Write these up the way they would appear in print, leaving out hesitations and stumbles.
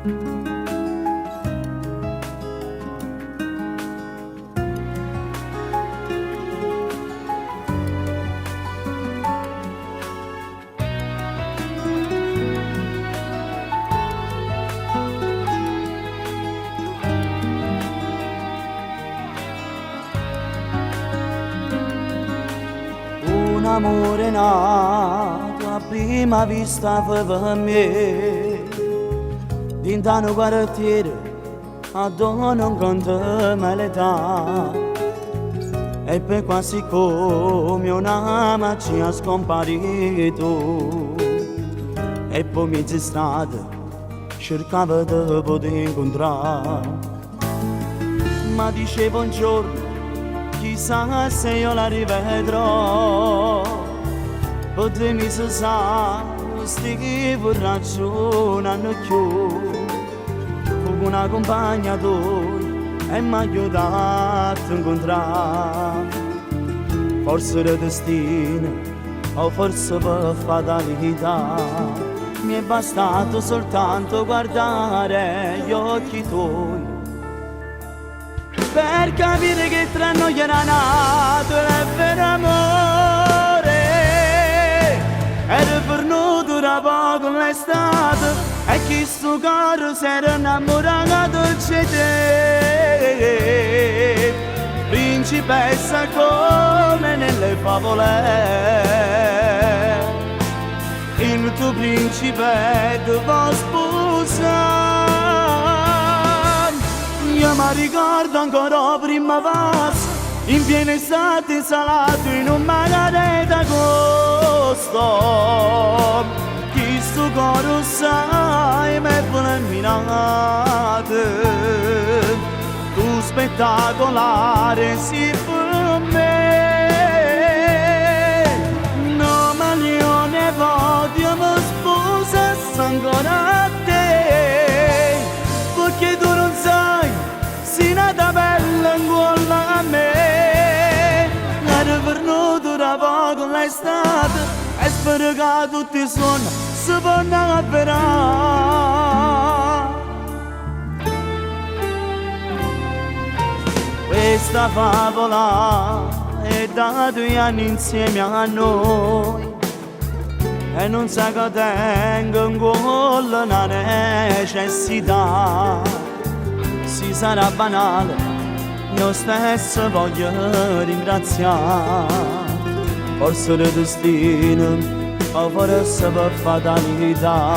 Un amore nato a prima vista per me, d'intano quartiere a dove non conta mai l'età, e per quasi come una magia scomparito, e poi mezza strada cercava di poter incontrare, ma dicevo un giorno chissà se io la rivedrò, potremmo se sa, stiamo ragionando più, con una compagna tua e mi ha aiutato a incontrare, forse il destino o forse per fatalità, mi è bastato soltanto guardare gli occhi tuoi per capire che tra noi era nato il vero amore, era venuto da poco l'estate e chi sto cuore si era innamorato di te, principessa come nelle favole, il tuo principe ti può sposare. Io mi ricordo ancora prima passo, in piena estate salato in un magare d'agosto, chi sto coro sai me fulminato, tu spettacolare si per me, no ma io ne voglio mi sposa ancora a te, perché tu non sai si nata bella in cuore a me, era venuto da poco l'estate e spero che tutti i suoni si possano avverare. Questa favola è da 2 anni insieme a noi e non sa che tengo in cuore una necessità. Si sarà banale, io stesso voglio ringraziare, forse il destino o forse per fatalità,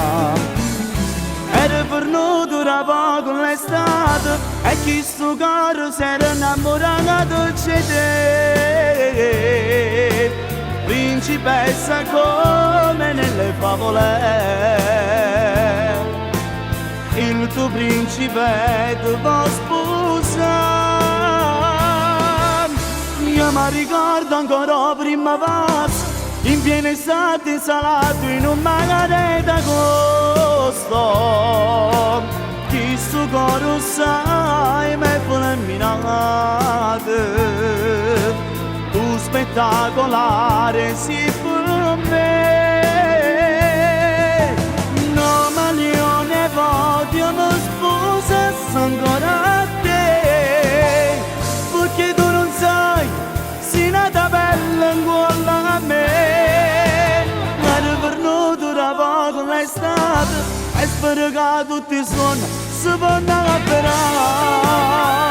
era venuto da poco l'estate e chi sto cuore si era innamorato di te, principessa come nelle favole, il tuo principe ti può sposare. Io mi ricordo ancora prima passo, in piena estate salato in un magare d'agosto, chi sto coro sai me fulminato, tu spettacolare si per me, no ma io ne voglio mi sposa ancora a te, perché tu non sai si nata bella in cuore a me, era venuto da poco l'estate e spero che tutti i suoni si possano avverare.